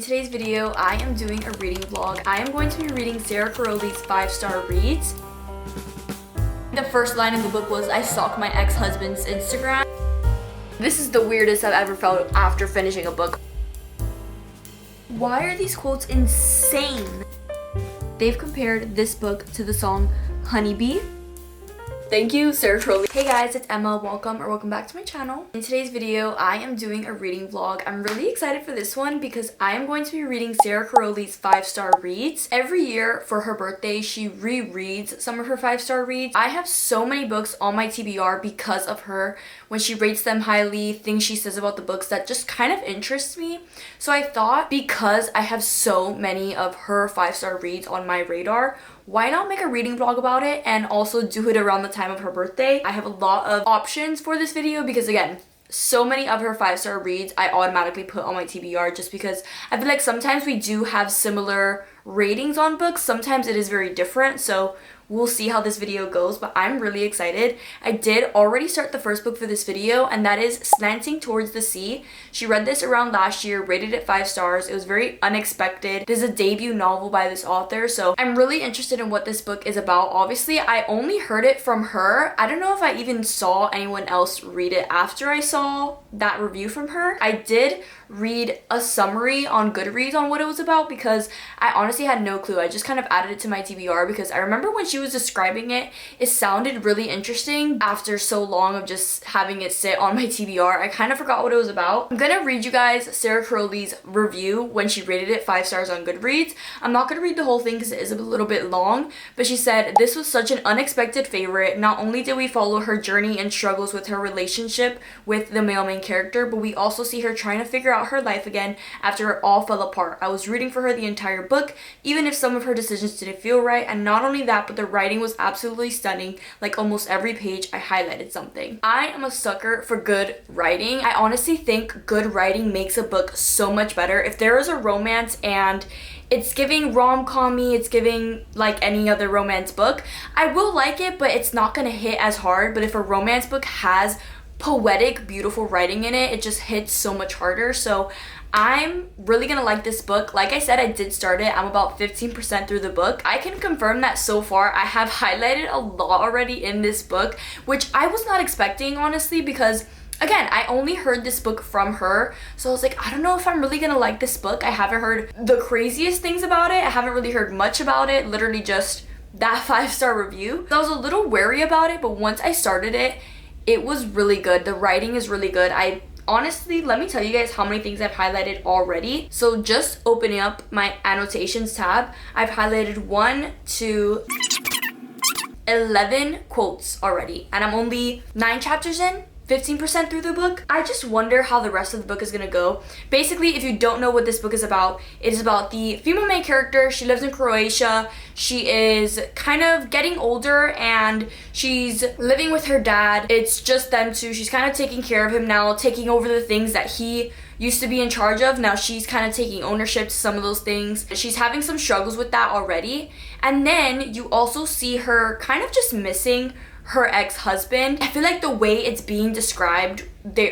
today's video, I am doing a reading vlog. I am going to be reading Sarah Carrolli's 5-star reads. The first line of the book was, "I stalk my ex-husband's Instagram." This is the weirdest I've ever felt after finishing a book. Why are these quotes insane? They've compared this book to the song Honeybee. Thank you, Sarah Carrolli. Hey guys, it's Emma. Welcome back to my channel. In today's video, I am doing a reading vlog. I'm really excited for this one because I am going to be reading Sarah Carrolli's 5-star reads. Every year for her birthday, she rereads some of her 5-star reads. I have so many books on my TBR because of her. When she rates them highly, things she says about the books that just kind of interests me. So I thought, because I have so many of her 5-star reads on my radar, why not make a reading vlog about it and also do it around the time of her birthday? I have a lot of options for this video because, again, so many of her 5-star reads I automatically put on my TBR just because I feel like sometimes we do have similar ratings on books. Sometimes it is very different, so we'll see how this video goes, but I'm really excited. I did already start the first book for this video, and that is Slanting Towards the Sea. She read this around last year, rated it 5 stars. It was very unexpected. This is a debut novel by this author, so I'm really interested in what this book is about. Obviously, I only heard it from her. I don't know if I even saw anyone else read it after I saw that review from her. I did read a summary on Goodreads on what it was about because I honestly had no clue. I just kind of added it to my TBR because I remember when she was describing it, it sounded really interesting. After so long of just having it sit on my TBR, I kind of forgot what it was about. I'm gonna read you guys Sarah Carrolli's review when she rated it 5 stars on Goodreads. I'm not gonna read the whole thing because it is a little bit long, but she said, "This was such an unexpected favorite. Not only did we follow her journey and struggles with her relationship with the male main character, but we also see her trying to figure out her life again after it all fell apart. I was rooting for her the entire book, even if some of her decisions didn't feel right, and not only that, but the writing was absolutely stunning. Like almost every page, I highlighted something." I am a sucker for good writing. I honestly think good writing makes a book so much better. If there is a romance and it's giving rom-com-y, it's giving like any other romance book, I will like it, but it's not gonna hit as hard. But if a romance book has poetic, beautiful writing in it, it just hits so much harder. So I'm really gonna like this book. Like I said, I did start it. I'm about 15% through the book. I can confirm that so far I have highlighted a lot already in this book, which I was not expecting, honestly, because again, I only heard this book from her, so I was like, I don't know if I'm really gonna like this book. I haven't heard the craziest things about it. I haven't really heard much about it, literally just that 5-star review. So I was a little wary about it, but once I started it, it was really good. The writing is really good. Honestly, let me tell you guys how many things I've highlighted already. So just opening up my annotations tab, I've highlighted 1 to 11 quotes already, and I'm only 9 chapters in, 15% through the book. I just wonder how the rest of the book is gonna go. Basically, if you don't know what this book is about, it is about the female main character. She lives in Croatia. She is kind of getting older and she's living with her dad. It's just them two. She's kind of taking care of him now, taking over the things that he used to be in charge of. Now she's kind of taking ownership to some of those things. She's having some struggles with that already. And then you also see her kind of just missing her ex-husband. I feel like the way it's being described,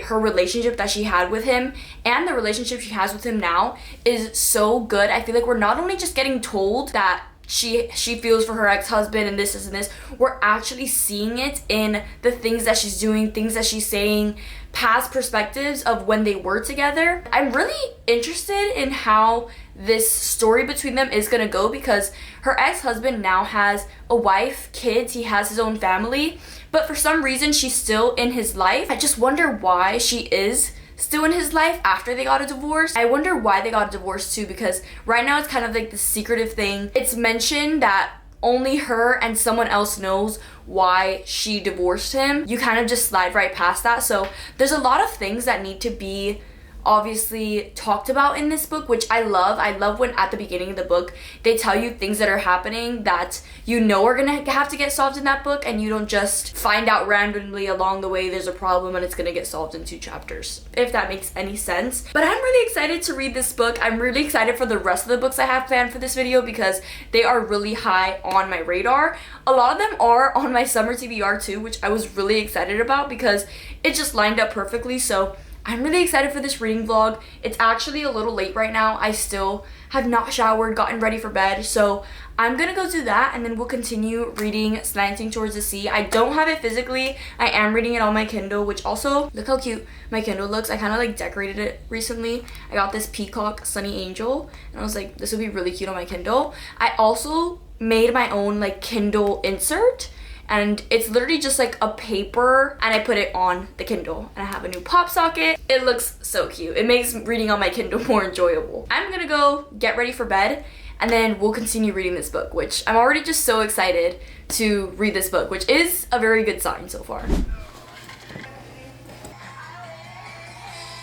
her relationship that she had with him and the relationship she has with him now is so good. I feel like we're not only just getting told that she feels for her ex-husband and this and this, we're actually seeing it in the things that she's doing, things that she's saying, past perspectives of when they were together. I'm really interested in how this story between them is gonna go because her ex-husband now has a wife, kids, he has his own family, but for some reason she's still in his life. I just wonder why she is still in his life after they got a divorce. I wonder why they got a divorce too, because right now it's kind of like this secretive thing. It's mentioned that only her and someone else knows why she divorced him. You kind of just slide right past that. So there's a lot of things that need to be obviously talked about in this book, which I love. I love when at the beginning of the book they tell you things that are happening that you know are gonna have to get solved in that book, and you don't just find out randomly along the way there's a problem and it's gonna get solved in 2 chapters, if that makes any sense. But I'm really excited to read this book. I'm really excited for the rest of the books I have planned for this video because they are really high on my radar. A lot of them are on my summer TBR too, which I was really excited about because it just lined up perfectly. So I'm really excited for this reading vlog. It's actually a little late right now. I still have not showered, gotten ready for bed, so I'm gonna go do that and then we'll continue reading Slanting Towards the Sea. I don't have it physically. I am reading it on my Kindle, which also, look how cute my Kindle looks. I kind of like decorated it recently. I got this peacock sunny angel and I was like, this would be really cute on my Kindle. I also made my own like Kindle insert, and it's literally just like a paper, and I put it on the Kindle, and I have a new pop socket. It looks so cute. It makes reading on my Kindle more enjoyable. I'm gonna go get ready for bed, and then we'll continue reading this book, which I'm already just so excited to read this book, which is a very good sign so far.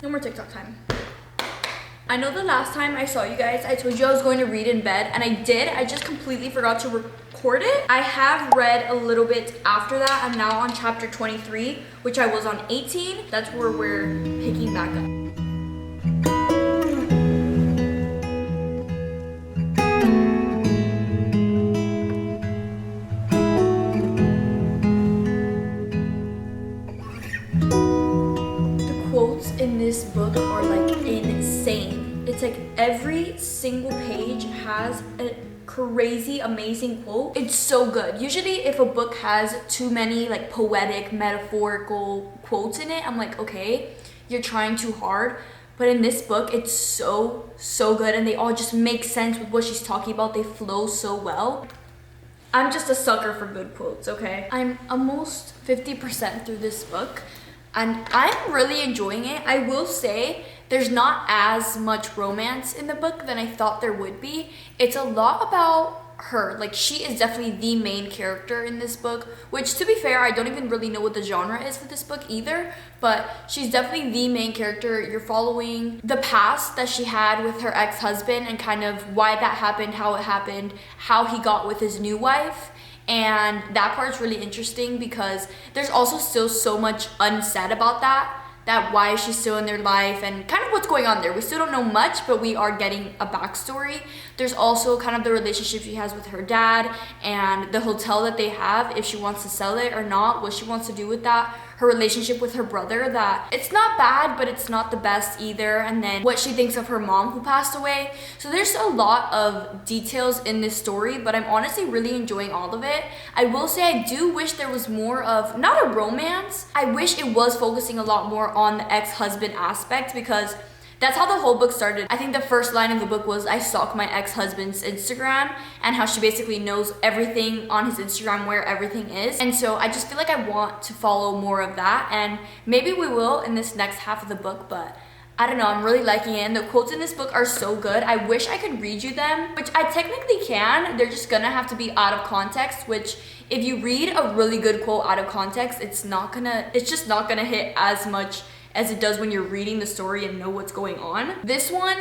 No more TikTok time. I know the last time I saw you guys, I told you I was going to read in bed, and I did. I just completely forgot to record it. I have read a little bit after that. I'm now on chapter 23, which I was on 18. That's where we're picking back up. The quotes in this book are like insane. It's like every single page has a crazy amazing quote. It's so good. Usually if a book has too many like poetic metaphorical quotes in it, I'm like, okay, you're trying too hard. But in this book, it's so good, and they all just make sense with what she's talking about. They flow so well. I'm just a sucker for good quotes, okay? I'm almost 50% through this book and I'm really enjoying it. I will say there's not as much romance in the book than I thought there would be. It's a lot about her. Like, she is definitely the main character in this book, which, to be fair, I don't even really know what the genre is for this book either, but she's definitely the main character. You're following the past that she had with her ex-husband and kind of why that happened, how it happened, how he got with his new wife. And that part's really interesting because there's also still so much unsaid about that why is she still in their life and kind of what's going on there. We still don't know much, but we are getting a backstory. There's also kind of the relationship she has with her dad and the hotel that they have, if she wants to sell it or not, what she wants to do with that. Her relationship with her brother, that it's not bad, but it's not the best either. And then what she thinks of her mom who passed away. So there's a lot of details in this story, but I'm honestly really enjoying all of it. I will say I do wish there was more of, not a romance, I wish it was focusing a lot more on the ex-husband aspect, because that's how the whole book started. I think the first line of the book was, I stalk my ex-husband's Instagram, and how she basically knows everything on his Instagram, where everything is. And so I just feel like I want to follow more of that, and maybe we will in this next half of the book, but I don't know, I'm really liking it. And the quotes in this book are so good. I wish I could read you them, which I technically can. They're just gonna have to be out of context, which if you read a really good quote out of context, it's just not gonna hit as much as it does when you're reading the story and know what's going on. This one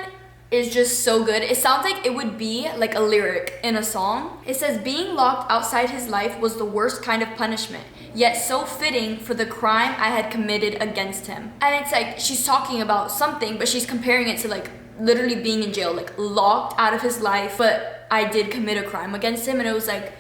is just so good. It sounds like it would be like a lyric in a song. It says, being locked outside his life was the worst kind of punishment, yet so fitting for the crime I had committed against him. And it's like she's talking about something, but she's comparing it to like literally being in jail, like locked out of his life, but I did commit a crime against him. And it was like,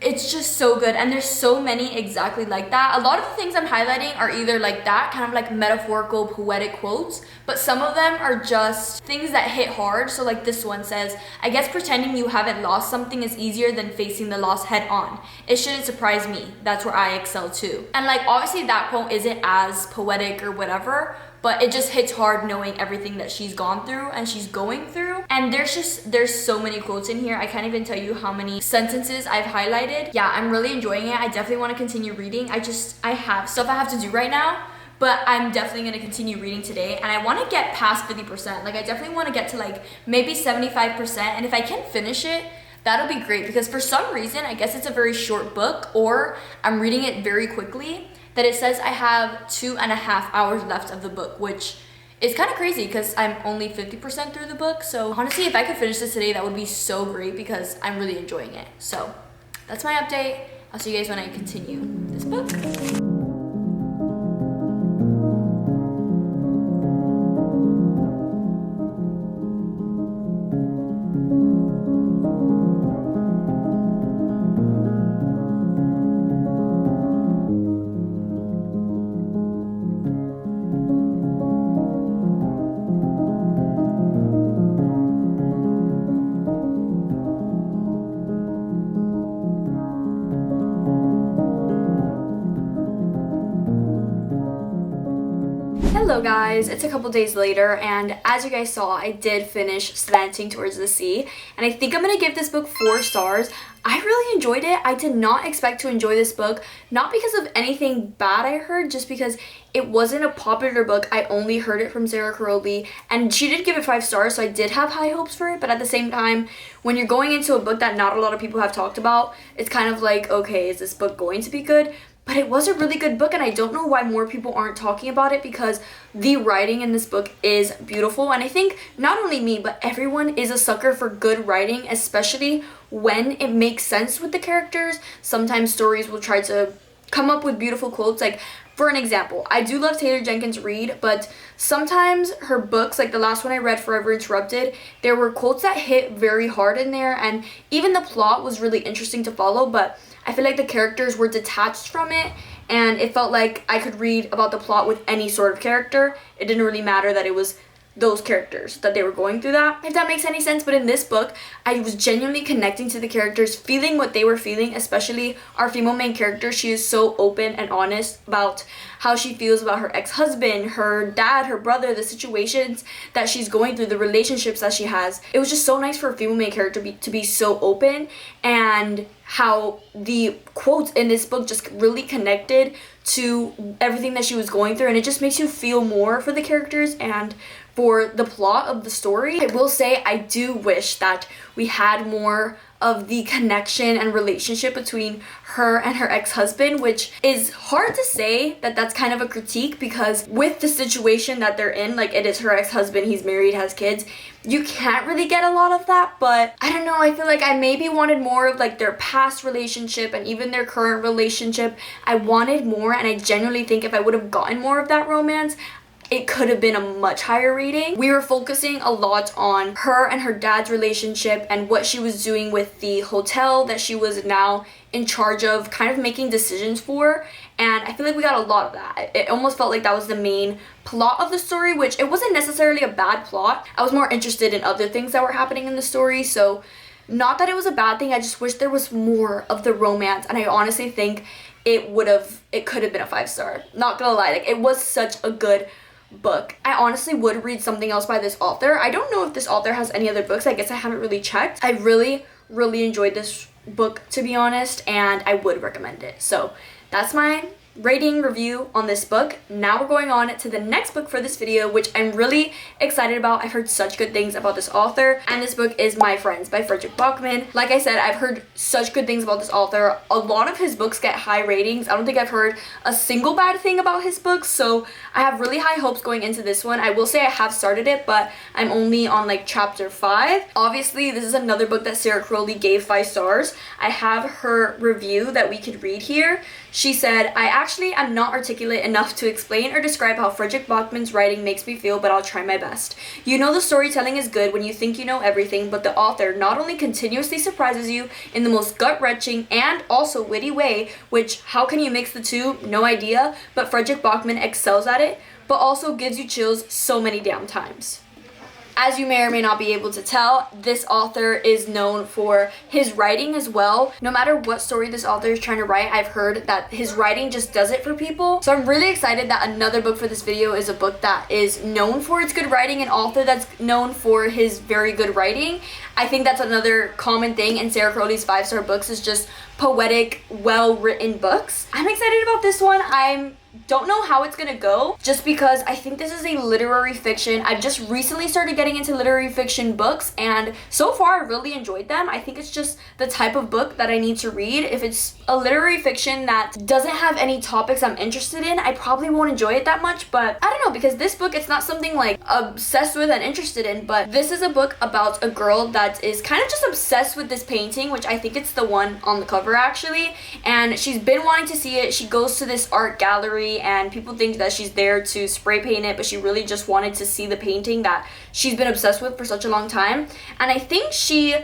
it's just so good, and there's so many exactly like that. A lot of the things I'm highlighting are either like that, kind of like metaphorical, poetic quotes, but some of them are just things that hit hard. So like this one says, I guess pretending you haven't lost something is easier than facing the loss head on. It shouldn't surprise me. That's where I excel too. And like obviously that quote isn't as poetic or whatever, but it just hits hard knowing everything that she's gone through and she's going through. And there's so many quotes in here. I can't even tell you how many sentences I've highlighted. Yeah, I'm really enjoying it. I definitely want to continue reading. I have stuff I have to do right now, but I'm definitely going to continue reading today. And I want to get past 50%. Like I definitely want to get to like maybe 75%. And if I can finish it, that'll be great, because for some reason, I guess it's a very short book, or I'm reading it very quickly, that it says I have 2.5 hours left of the book, which is kind of crazy because I'm only 50% through the book. So honestly, if I could finish this today, that would be so great because I'm really enjoying it. So that's my update. I'll see you guys when I continue this book. guys, it's a couple days later, and as you guys saw, I did finish Slanting Towards the Sea, and I think I'm gonna give this book 4 stars. I really enjoyed it. I did not expect to enjoy this book, not because of anything bad I heard, just because it wasn't a popular book. I only heard it from Sarah Carolli, and she did give it 5 stars, so I did have high hopes for it, but at the same time, when you're going into a book that not a lot of people have talked about, it's kind of like, okay, is this book going to be good? But it was a really good book, and I don't know why more people aren't talking about it, because the writing in this book is beautiful. And I think not only me, but everyone is a sucker for good writing, especially when it makes sense with the characters. Sometimes stories will try to come up with beautiful quotes. Like, for an example, I do love Taylor Jenkins Reid, but sometimes her books, like the last one I read, Forever Interrupted, there were quotes that hit very hard in there, and even the plot was really interesting to follow, but I feel like the characters were detached from it, and it felt like I could read about the plot with any sort of character. It didn't really matter that it was those characters, that they were going through that, if that makes any sense. But in this book, I was genuinely connecting to the characters, feeling what they were feeling, especially our female main character. She is so open and honest about how she feels about her ex-husband, her dad, her brother, the situations that she's going through, the relationships that she has. It was just so nice for a female main character to be so open, and how the quotes in this book just really connected to everything that she was going through, and it just makes you feel more for the characters and for the plot of the story. I will say I do wish that we had more of the connection and relationship between her and her ex-husband, which is hard to say that that's kind of a critique, because with the situation that they're in, like, it is her ex-husband, he's married, has kids, you can't really get a lot of that. But I don't know, I feel like I maybe wanted more of like their past relationship and even their current relationship. I wanted more, and I genuinely think if I would have gotten more of that romance, it could have been a much higher rating. We were focusing a lot on her and her dad's relationship and what she was doing with the hotel that she was now in charge of, kind of making decisions for, and I feel like we got a lot of that. It almost felt like that was the main plot of the story, which it wasn't necessarily a bad plot. I was more interested in other things that were happening in the story, so not that it was a bad thing, I just wish there was more of the romance, and I honestly think it could have been a 5-star. Not gonna lie, like, it was such a good book. I honestly would read something else by this author. I don't know if this author has any other books. I guess I haven't really checked. I really enjoyed this book, to be honest, and I would recommend it. So that's my rating review on this book. Now we're going on to the next book for this video, which I'm really excited about. I've heard such good things about this author, and this book is My Friends by Fredrik Backman. Like I said, I've heard such good things about this author. A lot of his books get high ratings. I don't think I've heard a single bad thing about his books, so I have really high hopes going into this one. I will say I have started it, but I'm only on like chapter 5. Obviously, this is another book that Sarah Carolli gave 5 stars. I have her review that we could read here. She said, I actually am not articulate enough to explain or describe how Fredrik Backman's writing makes me feel, but I'll try my best. You know the storytelling is good when you think you know everything, but the author not only continuously surprises you in the most gut-wrenching and also witty way, which, how can you mix the two? No idea, but Fredrik Backman excels at it, but also gives you chills so many damn times. As you may or may not be able to tell, this author is known for his writing as well. No matter what story this author is trying to write, I've heard that his writing just does it for people. So I'm really excited that another book for this video is a book that is known for its good writing, an author that's known for his very good writing. I think that's another common thing in Sarah Carolli's 5-star books, is just poetic, well-written books. I'm excited about this one. I don't know how it's gonna go, just because I think this is a literary fiction. I've just recently started getting into literary fiction books, and so far I really enjoyed them. I think it's just the type of book that I need to read. If it's a literary fiction that doesn't have any topics I'm interested in, I probably won't enjoy it that much. But I don't know, because this book, it's not something like obsessed with and interested in, but this is a book about a girl that is kind of just obsessed with this painting, which I think it's the one on the cover actually, and she's been wanting to see it. She goes to this art gallery, and people think that she's there to spray paint it, but she really just wanted to see the painting that she's been obsessed with for such a long time. And I think she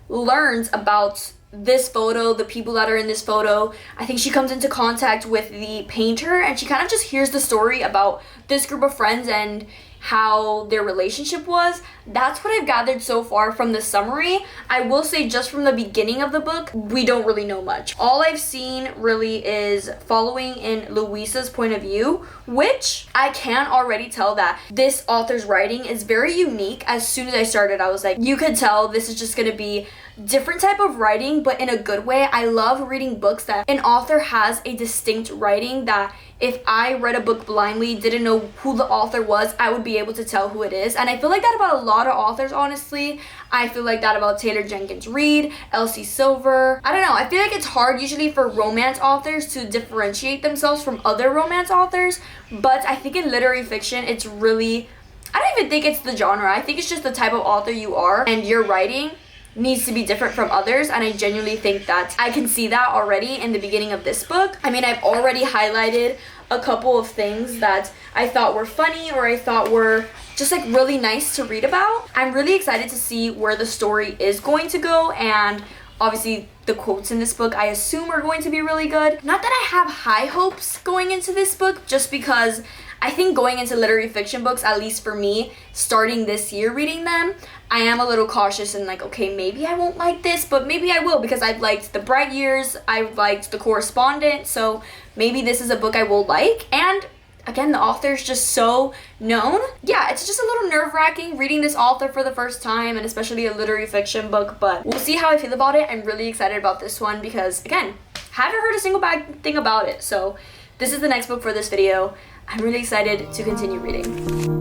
learns about this photo, the people that are in this photo. I think she comes into contact with the painter, and she kind of just hears the story about this group of friends, and how their relationship was. That's what I've gathered so far from the summary. I will say just from the beginning of the book, we don't really know much. All I've seen really is following in Louisa's point of view, which I can already tell that this author's writing is very unique. As soon as I started, I was like, you could tell this is just gonna be different type of writing, but in a good way. I love reading books that an author has a distinct writing that if I read a book blindly, didn't know who the author was, I would be able to tell who it is. And I feel like that about a lot of authors, honestly. I feel like that about Taylor Jenkins Reid, Elsie Silver. I don't know, I feel like it's hard usually for romance authors to differentiate themselves from other romance authors, but I think in literary fiction, it's really, I don't even think it's the genre. I think it's just the type of author you are, and your writing needs to be different from others, and I genuinely think that I can see that already in the beginning of this book. I mean, I've already highlighted a couple of things that I thought were funny or I thought were just like really nice to read about. I'm really excited to see where the story is going to go, and obviously the quotes in this book I assume are going to be really good. Not that I have high hopes going into this book, just because I think going into literary fiction books, at least for me, starting this year reading them, I am a little cautious and like, okay, maybe I won't like this, but maybe I will, because I've liked The Bright Years, I've liked The Correspondent, so maybe this is a book I will like. And again, the author's just so known. Yeah, it's just a little nerve-wracking reading this author for the first time, and especially a literary fiction book, but we'll see how I feel about it. I'm really excited about this one because, again, haven't heard a single bad thing about it. So this is the next book for this video. I'm really excited to continue reading.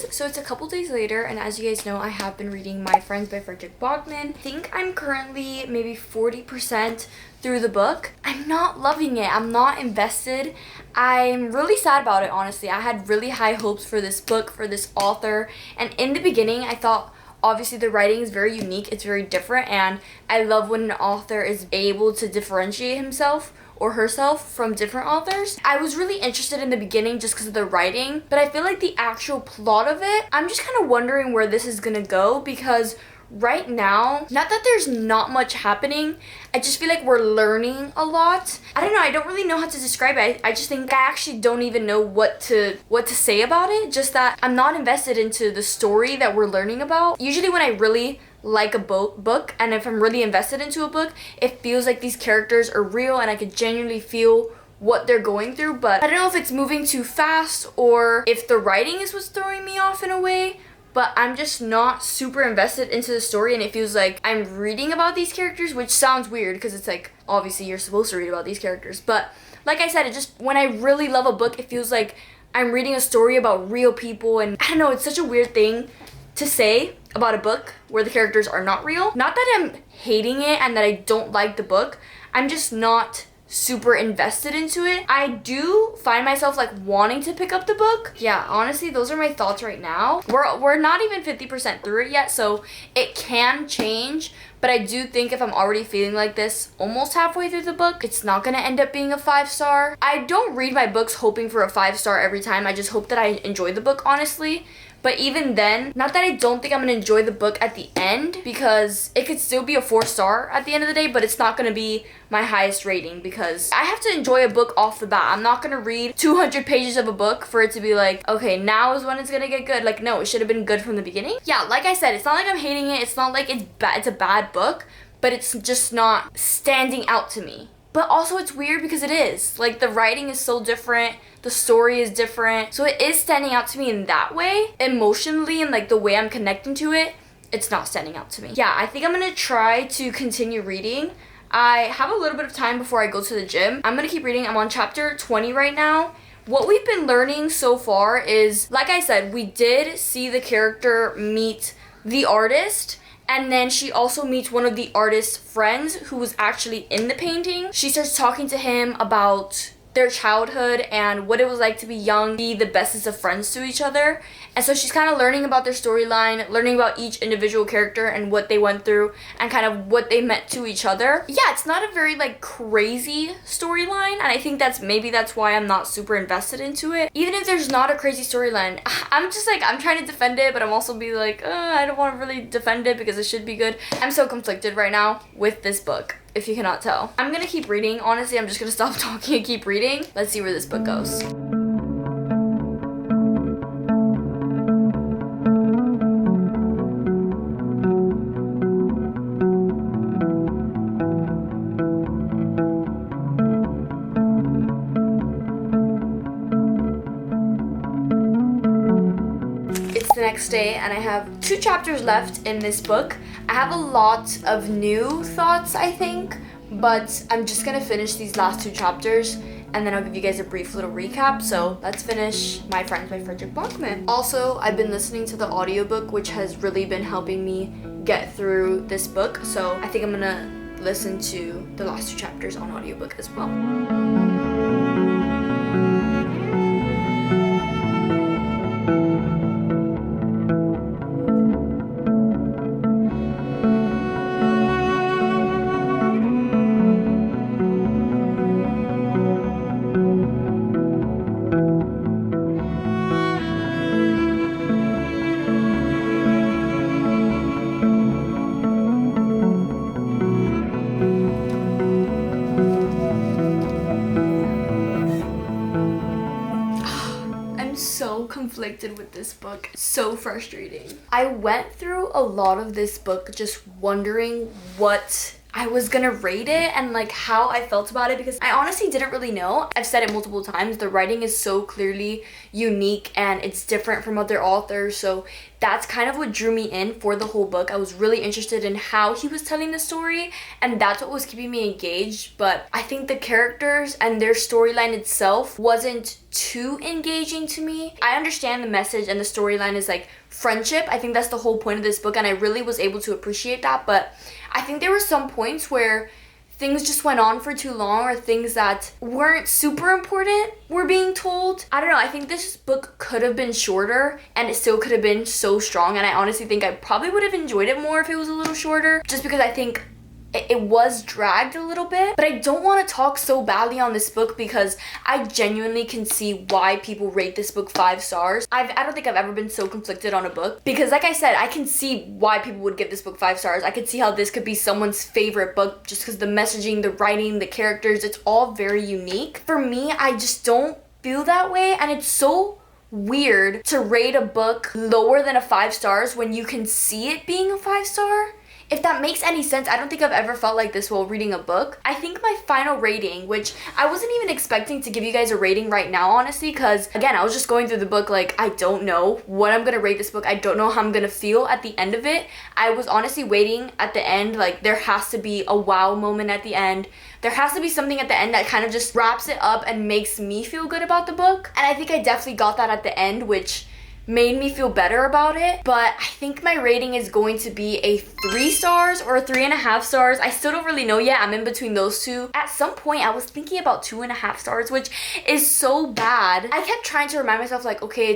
So it's a couple days later, and as you guys know, I have been reading My Friends by Frederick Bachman. I think I'm currently maybe 40% through the book. I'm not loving it. I'm not invested. I'm really sad about it, honestly. I had really high hopes for this book, for this author, and in the beginning, I thought obviously the writing is very unique, it's very different, and I love when an author is able to differentiate himself or herself from different authors. I was really interested in the beginning just because of the writing, but I feel like the actual plot of it, I'm just kind of wondering where this is gonna go, because right now, not that there's not much happening, I just feel like we're learning a lot. I don't know, I don't really know how to describe it. I just think I actually don't even know what to say about it, just that I'm not invested into the story that we're learning about. Usually when I really like a book, and if I'm really invested into a book, it feels like these characters are real and I could genuinely feel what they're going through. But I don't know if it's moving too fast or if the writing is what's throwing me off in a way, but I'm just not super invested into the story, and it feels like I'm reading about these characters, which sounds weird because it's like, obviously you're supposed to read about these characters, but like I said, it just, when I really love a book, it feels like I'm reading a story about real people, and I don't know, it's such a weird thing to say about a book where the characters are not real. Not that I'm hating it and that I don't like the book, I'm just not super invested into it. I do find myself like wanting to pick up the book. Yeah, honestly, those are my thoughts right now. We're not even 50% through it yet, so it can change, but I do think if I'm already feeling like this almost halfway through the book, it's not gonna end up being a 5-star. I don't read my books hoping for a 5-star every time. I just hope that I enjoy the book, honestly. But even then, not that I don't think I'm gonna enjoy the book at the end, because it could still be a 4-star at the end of the day, but it's not gonna be my highest rating, because I have to enjoy a book off the bat. I'm not gonna read 200 pages of a book for it to be like, okay, now is when it's gonna get good. Like, no, it should have been good from the beginning. Yeah, like I said, it's not like I'm hating it. It's not like it's a bad book, but it's just not standing out to me. But also it's weird because it is. Like, the writing is so different, the story is different, so it is standing out to me in that way. Emotionally, and like the way I'm connecting to it, it's not standing out to me. Yeah, I think I'm gonna try to continue reading. I have a little bit of time before I go to the gym. I'm gonna keep reading. I'm on chapter 20 right now. What we've been learning so far is, like I said, we did see the character meet the artist, and then she also meets one of the artist's friends who was actually in the painting. She starts talking to him about their childhood and what it was like to be young, be the bestest of friends to each other. And so she's kind of learning about their storyline, learning about each individual character and what they went through and kind of what they meant to each other. Yeah, it's not a very like crazy storyline, and I think that's why I'm not super invested into it. Even if there's not a crazy storyline, I'm just like, I'm trying to defend it, but I'm also be like, I don't want to really defend it because it should be good. I'm so conflicted right now with this book, if you cannot tell. I'm gonna keep reading. Honestly, I'm just gonna stop talking and keep reading. Let's see where this book goes. It's the next day and I have 2 chapters left in this book. I have a lot of new thoughts, I think, but I'm just gonna finish these last 2 chapters and then I'll give you guys a brief little recap. So let's finish My Friends by Frederick Backman. Also, I've been listening to the audiobook, which has really been helping me get through this book. So I think I'm gonna listen to the last 2 chapters on audiobook as well. So conflicted with this book. So frustrating. I went through a lot of this book just wondering what I was gonna rate it and like how I felt about it, because I honestly didn't really know. I've said it multiple times, the writing is so clearly unique and it's different from other authors, so that's kind of what drew me in for the whole book. I was really interested in how he was telling the story, and that's what was keeping me engaged. But I think the characters and their storyline itself wasn't too engaging to me. I understand the message and the storyline is like friendship. I think that's the whole point of this book, and I really was able to appreciate that. But I think there were some points where things just went on for too long, or things that weren't super important were being told. I don't know, I think this book could have been shorter and it still could have been so strong, and I honestly think I probably would have enjoyed it more if it was a little shorter, just because I think it was dragged a little bit. But I don't want to talk so badly on this book because I genuinely can see why people rate this book 5 stars. I don't think I've ever been so conflicted on a book, because like I said, I can see why people would give this book 5 stars. I could see how this could be someone's favorite book just because the messaging, the writing, the characters, it's all very unique. For me, I just don't feel that way, and it's so weird to rate a book lower than a 5 stars when you can see it being a 5 star. If that makes any sense, I don't think I've ever felt like this while reading a book. I think my final rating, which I wasn't even expecting to give you guys a rating right now, honestly, because again, I was just going through the book like, I don't know what I'm gonna rate this book. I don't know how I'm gonna feel at the end of it. I was honestly waiting at the end, like there has to be a wow moment at the end. There has to be something at the end that kind of just wraps it up and makes me feel good about the book. And I think I definitely got that at the end, which made me feel better about it. But I think my rating is going to be a 3 stars or a 3.5 stars. I still don't really know yet. I'm in between those two. At some point I was thinking about 2.5 stars, which is so bad. I kept trying to remind myself like, okay,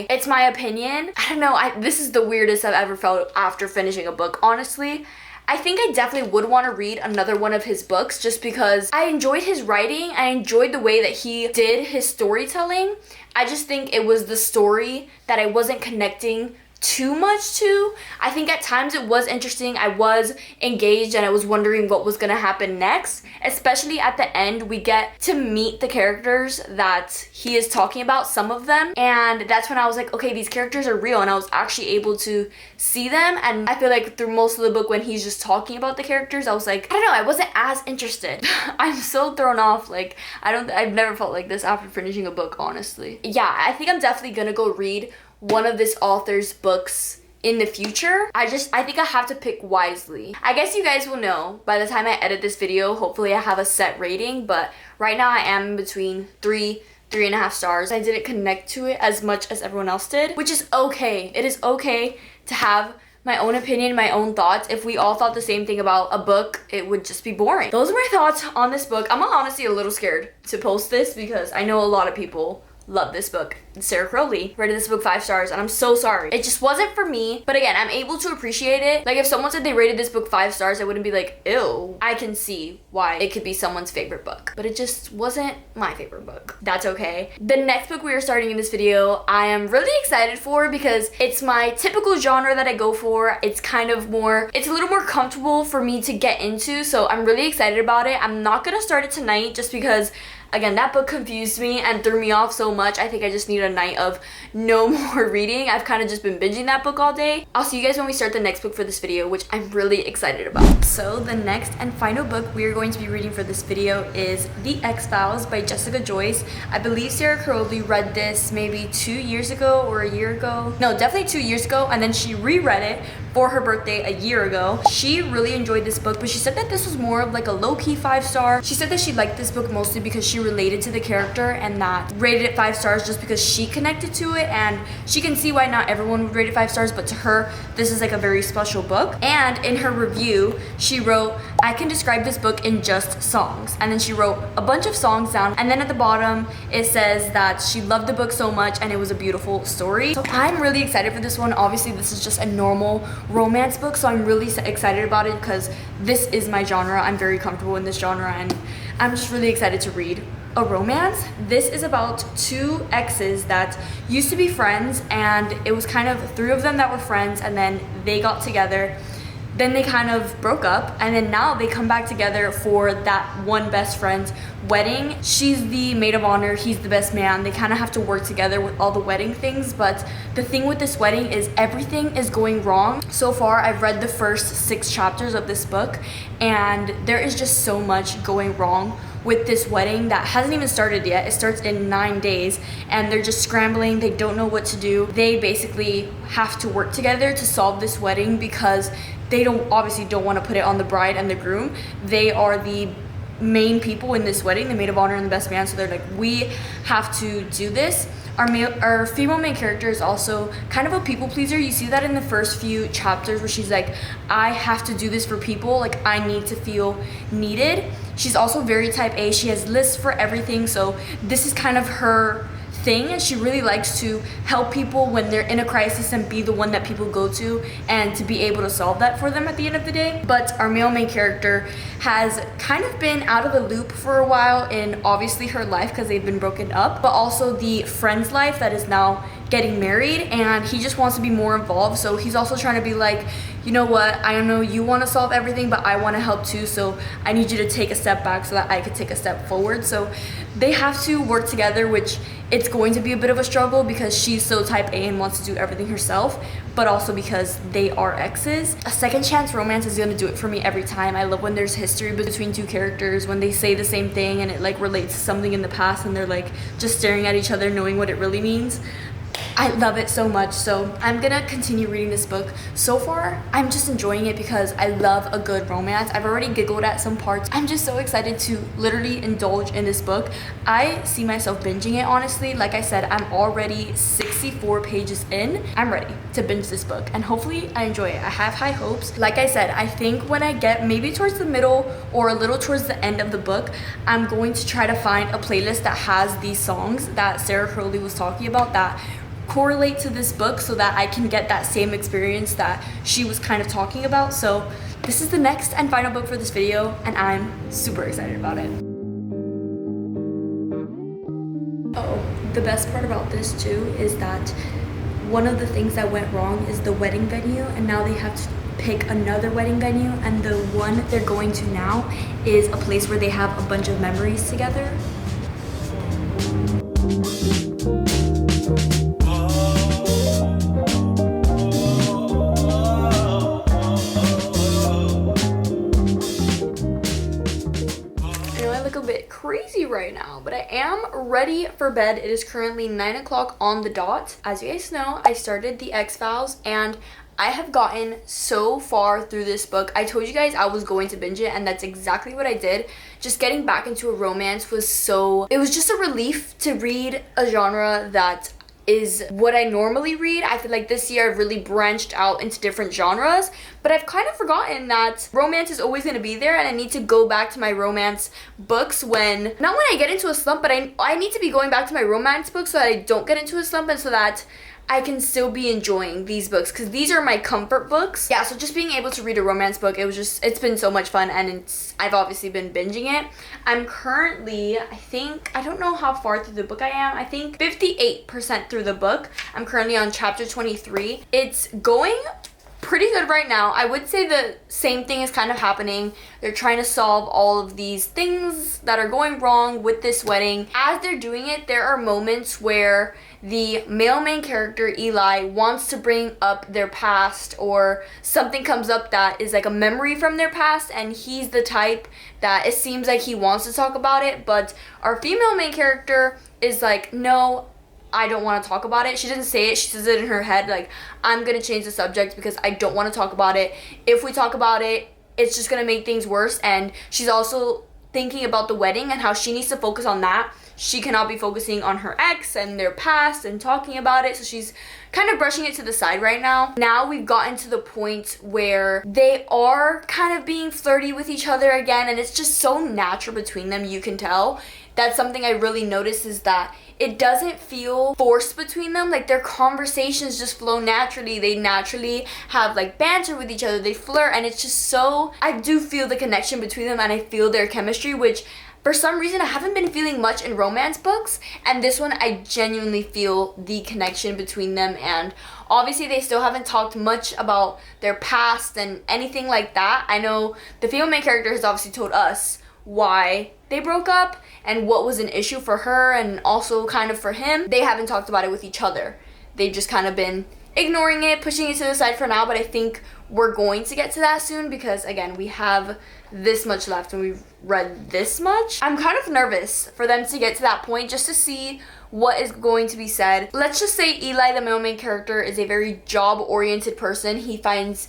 it's my opinion. I don't know, this is the weirdest I've ever felt after finishing a book, honestly. I think I definitely would want to read another one of his books just because I enjoyed his writing. I enjoyed the way that he did his storytelling. I just think it was the story that I wasn't connecting too much to. I think at times it was interesting. I was engaged and I was wondering what was gonna happen next. Especially at the end, we get to meet the characters that he is talking about, some of them. And that's when I was like, okay, these characters are real, and I was actually able to see them. And I feel like through most of the book when he's just talking about the characters, I was like, I don't know, I wasn't as interested. I'm so thrown off. Like, I've never felt like this after finishing a book, honestly. Yeah, I think I'm definitely gonna go read one of this author's books in the future. I think I have to pick wisely. I guess you guys will know by the time I edit this video. Hopefully I have a set rating, but right now I am in between 3.5 stars. I didn't connect to it as much as everyone else did, which is okay. It is okay to have my own opinion, my own thoughts. If we all thought the same thing about a book, it would just be boring. Those are my thoughts on this book. I'm honestly a little scared to post this because I know a lot of people love this book. Sarah Crowley rated this book 5 stars, and I'm so sorry. It just wasn't for me. But again, I'm able to appreciate it. Like if someone said they rated this book 5 stars, I wouldn't be like, ew. I can see why it could be someone's favorite book, but it just wasn't my favorite book. That's okay. The next book we are starting in this video, I am really excited for because it's my typical genre that I go for. It's kind of more, it's a little more comfortable for me to get into, so I'm really excited about it. I'm not gonna start it tonight just because again, that book confused me and threw me off so much. I think I just need a night of no more reading. I've kind of just been binging that book all day. I'll see you guys when we start the next book for this video, which I'm really excited about. So the next and final book we are going to be reading for this video is The X-Files by Jessica Joyce. I believe Sarah Crowley read this maybe 2 years ago or a year ago. No, definitely 2 years ago, and then she reread it for her birthday a year ago. She really enjoyed this book, but she said that this was more of like a low-key 5 star. She said that she liked this book mostly because she related to the character and that rated it 5 stars just because she connected to it, and she can see why not everyone would rate it 5 stars, but to her this is like a very special book. And in her review she wrote, I can describe this book in just songs, and then she wrote a bunch of songs down, and then at the bottom it says that she loved the book so much and it was a beautiful story. So I'm really excited for this one. Obviously this is just a normal romance book, so I'm really excited about it because this is my genre. I'm very comfortable in this genre and I'm just really excited to read a romance. This is about 2 exes that used to be friends, and it was kind of 3 of them that were friends, and then they got together. Then they kind of broke up, and then now they come back together for that one best friend's wedding. She's the maid of honor, he's the best man. They kind of have to work together with all the wedding things, but the thing with this wedding is everything is going wrong. So far, I've read the first 6 chapters of this book, and there is just so much going wrong with this wedding that hasn't even started yet. It starts in 9 days, and they're just scrambling. They don't know what to do. They basically have to work together to solve this wedding because they obviously don't want to put it on the bride and the groom. They are the main people in this wedding, the maid of honor and the best man, so they're like, we have to do this. Our female main character is also kind of a people pleaser. You see that in the first few chapters where she's like, I have to do this for people, like I need to feel needed. She's also very type A. She has lists for everything, so this is kind of her thing, and she really likes to help people when they're in a crisis and be the one that people go to and to be able to solve that for them at the end of the day. But our male main character has kind of been out of the loop for a while in obviously her life because they've been broken up, but also the friend's life that is now getting married, and he just wants to be more involved. So he's also trying to be like, you know what, I know you want to solve everything, but I want to help too, so I need you to take a step back so that I could take a step forward. So they have to work together, which it's going to be a bit of a struggle because she's so type A and wants to do everything herself, but also because they are exes. A second chance romance is going to do it for me every time. I love when there's history between 2 characters, when they say the same thing and it like relates to something in the past and they're like just staring at each other knowing what it really means. I love it so much, so I'm gonna continue reading this book. So far, I'm just enjoying it because I love a good romance. I've already giggled at some parts. I'm just so excited to literally indulge in this book. I see myself binging it, honestly. Like I said, I'm already 64 pages in. I'm ready to binge this book, and hopefully I enjoy it. I have high hopes. Like I said, I think when I get maybe towards the middle or a little towards the end of the book, I'm going to try to find a playlist that has these songs that Sarah Crowley was talking about that correlate to this book so that I can get that same experience that she was kind of talking about. So this is the next and final book for this video, and I'm super excited about it. Oh, the best part about this too is that one of the things that went wrong is the wedding venue, and now they have to pick another wedding venue, and the one they're going to now is a place where they have a bunch of memories together. Crazy right now, but I am ready for bed. It is currently 9 o'clock on the dot. As you guys know, I started The X-Files and I have gotten so far through this book. I told you guys I was going to binge it, and that's exactly what I did. Just getting back into a romance was it was just a relief to read a genre that is what I normally read. I feel like this year I've really branched out into different genres, but I've kind of forgotten that romance is always going to be there, and I need to go back to my romance books not when I get into a slump, but I need to be going back to my romance books so that I don't get into a slump and so that I can still be enjoying these books, because these are my comfort books. Yeah, so just being able to read a romance book, it's been so much fun, and I've obviously been binging it. I'm currently, I don't know how far through the book I am. I think 58% through the book. I'm currently on chapter 23. It's going pretty good right now. I would say the same thing is kind of happening. They're trying to solve all of these things that are going wrong with this wedding. As they're doing it, there are moments where the male main character, Eli, wants to bring up their past, or something comes up that is like a memory from their past, and he's the type that it seems like he wants to talk about it, but our female main character is like, no, I don't want to talk about it. She doesn't say it, she says it in her head, like, I'm gonna change the subject because I don't want to talk about it. If we talk about it, it's just gonna make things worse. And she's also thinking about the wedding and how she needs to focus on that. She cannot be focusing on her ex and their past and talking about it, so she's kind of brushing it to the side right now. Now we've gotten to the point where they are kind of being flirty with each other again, and it's just so natural between them, you can tell. That's something I really noticed, is that it doesn't feel forced between them. Like, their conversations just flow naturally. They naturally have like banter with each other, they flirt, and it's just so, I do feel the connection between them, and I feel their chemistry, which for some reason I haven't been feeling much in romance books, and this one I genuinely feel the connection between them. And obviously they still haven't talked much about their past and anything like that. I know the female main character has obviously told us why they broke up and what was an issue for her and also kind of for him. They haven't talked about it with each other. They've just kind of been ignoring it, pushing it to the side for now, but I think we're going to get to that soon, because again, we have this much left and we've read this much. I'm kind of nervous for them to get to that point, just to see what is going to be said. Let's just say Eli, the male main character, is a very job-oriented person. He takes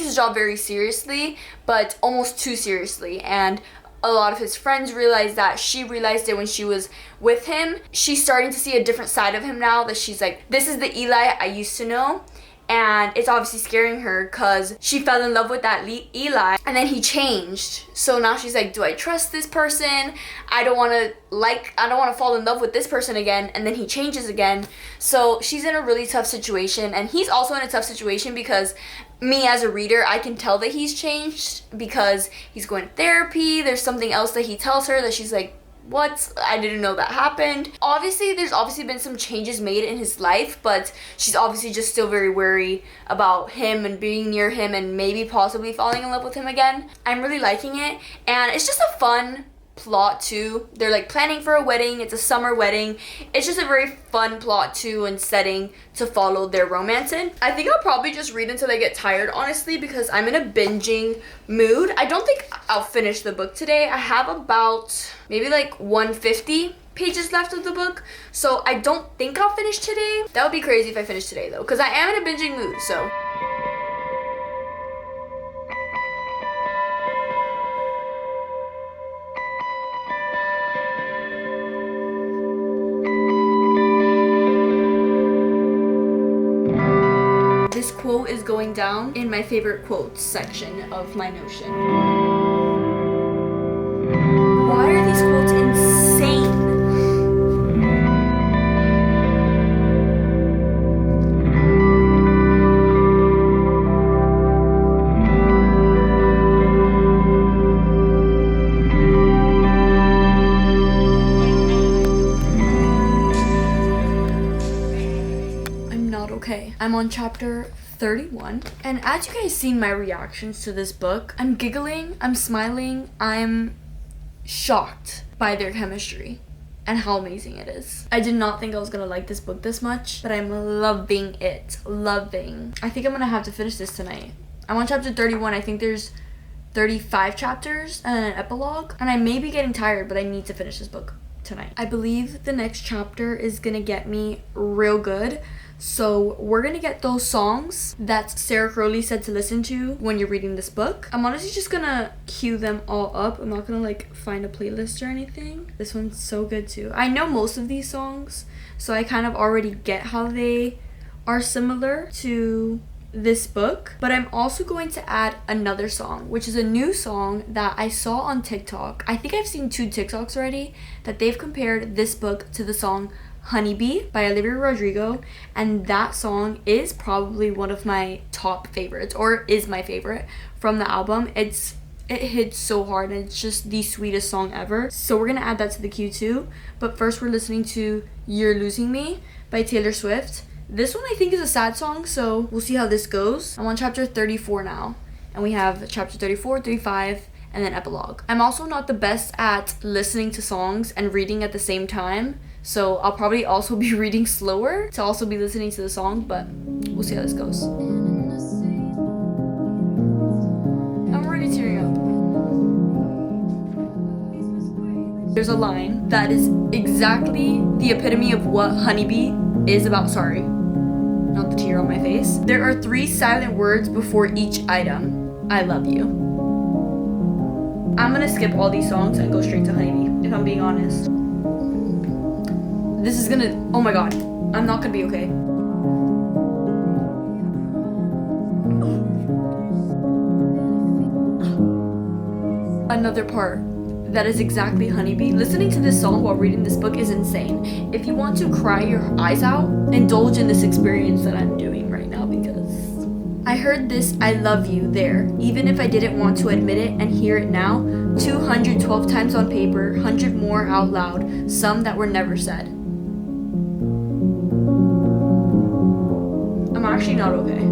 his job very seriously, but almost too seriously, and a lot of his friends realized that. She realized it when she was with him. She's starting to see a different side of him now, that she's like, this is the Eli I used to know. And it's obviously scaring her because she fell in love with that Eli and then he changed. So now she's like, do I trust this person? I don't want to fall in love with this person again. And then he changes again. So she's in a really tough situation, and he's also in a tough situation because me as a reader, I can tell that he's changed because he's going to therapy. There's something else that he tells her that she's like, what? I didn't know that happened. Obviously, there's obviously been some changes made in his life, but she's obviously just still very wary about him and being near him and maybe possibly falling in love with him again. I'm really liking it, and it's just a fun plot too. They're like planning for a wedding. It's a summer wedding. It's just a very fun plot too and setting to follow their romance in. I think I'll probably just read until I get tired, honestly, because I'm in a binging mood. I don't think I'll finish the book today. I have about maybe like 150 pages left of the book, so I don't think I'll finish today. That would be crazy if I finish today though, because I am in a binging mood. So this quote is going down in my favorite quotes section of my Notion. Why are these quotes insane? I'm not okay. I'm on chapter 31, and as you guys seen my reactions to this book, I'm giggling, I'm smiling, I'm shocked by their chemistry and how amazing it is. I did not think I was gonna like this book this much, but I'm loving it. Loving. I think I'm gonna have to finish this tonight. I'm on chapter 31. I think there's 35 chapters and an epilogue, and I may be getting tired, but I need to finish this book tonight. I believe the next chapter is gonna get me real good. So we're gonna get those songs that Sarah Crowley said to listen to when you're reading this book. I'm honestly just gonna cue them all up. I'm not gonna like find a playlist or anything. This one's so good too. I know most of these songs, so I kind of already get how they are similar to this book, but I'm also going to add another song, which is a new song that I saw on TikTok. I think I've seen 2 TikToks already that they've compared this book to the song Honeybee by Olivia Rodrigo, and that song is probably one of my top favorites, or is my favorite from the album. It hits so hard and it's just the sweetest song ever. So we're gonna add that to the queue too, but first we're listening to You're Losing Me by Taylor Swift. This one I think is a sad song, so we'll see how this goes. I'm on chapter 34 now, and we have chapter 34, 35, and then epilogue. I'm also not the best at listening to songs and reading at the same time, so I'll probably also be reading slower to also be listening to the song, but we'll see how this goes. I'm already tearing up. There's a line that is exactly the epitome of what Honeybee is about. Sorry, not the tear on my face. There are 3 silent words before each item. I love you. I'm gonna skip all these songs and go straight to Honeybee, if I'm being honest. This is gonna, oh my god, I'm not gonna be okay. Another part that is exactly Honeybee. Listening to this song while reading this book is insane. If you want to cry your eyes out, indulge in this experience that I'm doing right now, because I heard this I love you there, even if I didn't want to admit it, and hear it now 212 times on paper, 100 more out loud, some that were never said. I'm actually not okay.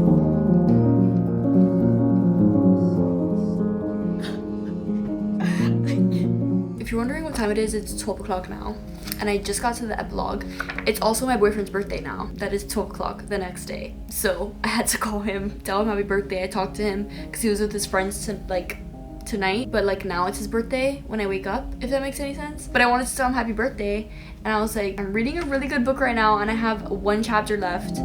If you're wondering what time it is, it's 12 o'clock now, and I just got to the epilogue. It's also my boyfriend's birthday now. That is 12 o'clock the next day, so I had to call him, tell him happy birthday. I talked to him because he was with his friends tonight, but like now it's his birthday when I wake up, if that makes any sense. But I wanted to tell him happy birthday, and I was like, I'm reading a really good book right now, and I have 1 chapter left.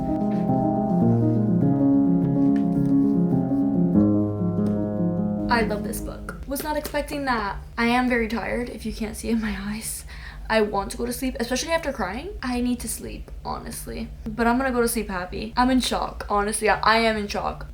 I love this book. Was not expecting that. I am very tired, if you can't see in my eyes. I want to go to sleep, especially after crying. I need to sleep, honestly. But I'm gonna go to sleep happy. I'm in shock, honestly. I am in shock.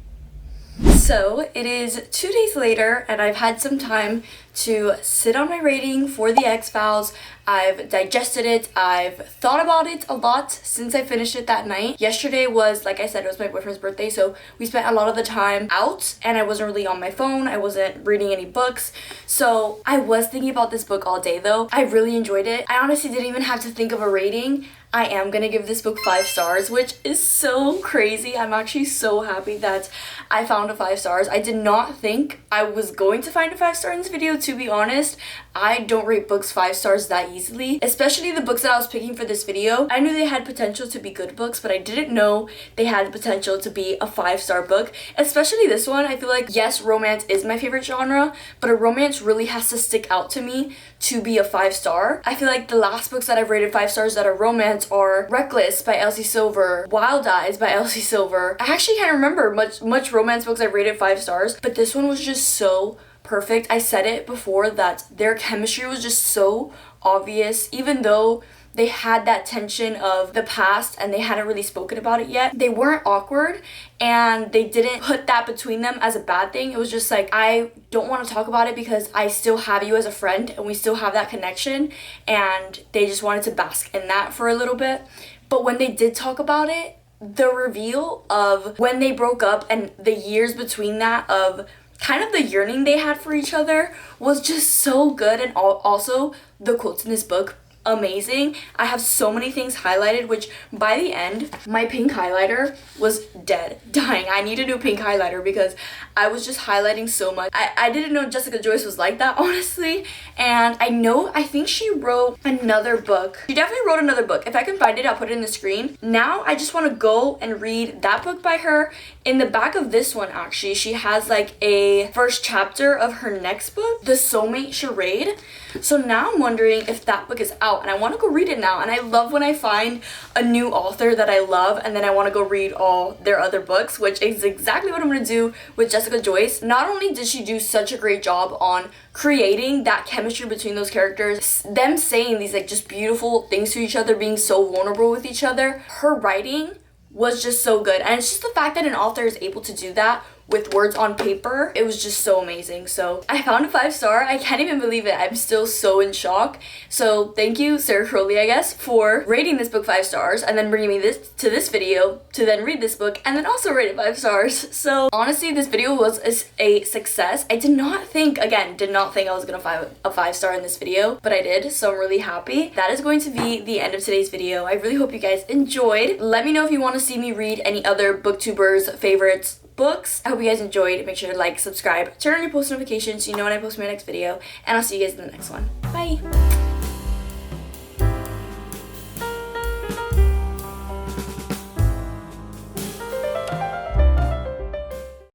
So it is 2 days later, and I've had some time to sit on my rating for the X-Files. I've digested it. I've thought about it a lot since I finished it that night. Yesterday was, like I said, it was my boyfriend's birthday, so we spent a lot of the time out, and I wasn't really on my phone. I wasn't reading any books. So I was thinking about this book all day though. I really enjoyed it. I honestly didn't even have to think of a rating. I am gonna give this book 5 stars, which is so crazy. I'm actually so happy that I found a 5 stars. I did not think I was going to find a 5 star in this video, to be honest. I don't rate books 5 stars that easily, especially the books that I was picking for this video. I knew they had potential to be good books, but I didn't know they had potential to be a 5-star book, especially this one. I feel like, yes, romance is my favorite genre, but a romance really has to stick out to me to be a 5-star. I feel like the last books that I've rated 5 stars that are romance are Reckless by Elsie Silver, Wild Eyes by Elsie Silver. I actually can't remember much romance books I've rated 5 stars, but this one was just so perfect. I said it before that their chemistry was just so obvious, even though they had that tension of the past and they hadn't really spoken about it yet. They weren't awkward, and they didn't put that between them as a bad thing. It was just like, I don't want to talk about it because I still have you as a friend and we still have that connection, and they just wanted to bask in that for a little bit. But when they did talk about it, the reveal of when they broke up and the years between that, of kind of the yearning they had for each other, was just so good. And also the quotes in this book, amazing. I have so many things highlighted, which by the end, my pink highlighter was dying. I need a new pink highlighter because I was just highlighting so much. I didn't know Jessica Joyce was like that, honestly. And I think she wrote another book. She definitely wrote another book. If I can find it, I'll put it in the screen. Now I just want to go and read that book by her. In the back of this one, actually, she has like a first chapter of her next book, The Soulmate Charade. So now I'm wondering if that book is out. out and I want to go read it now. And I love when I find a new author that I love and then I want to go read all their other books, which is exactly what I'm going to do with Jessica Joyce. Not only did she do such a great job on creating that chemistry between those characters, them saying these like just beautiful things to each other, being so vulnerable with each other, her writing was just so good. And it's just the fact that an author is able to do that with words on paper, it was just so amazing. So I found a 5-star. I can't even believe it. I'm still so in shock. So thank you, Sarah Crowley, I guess, for rating this book 5 stars and then bringing me this video to then read this book and then also rate it 5 stars. So honestly, this video was a success. I did not think I was gonna find a 5-star in this video, but I did, so I'm really happy. That is going to be the end of today's video. I really hope you guys enjoyed. Let me know if you want to see me read any other booktubers' favorites books. I hope you guys enjoyed. Make sure to like, subscribe, turn on your post notifications so you know when I post my next video, and I'll see you guys in the next one. Bye!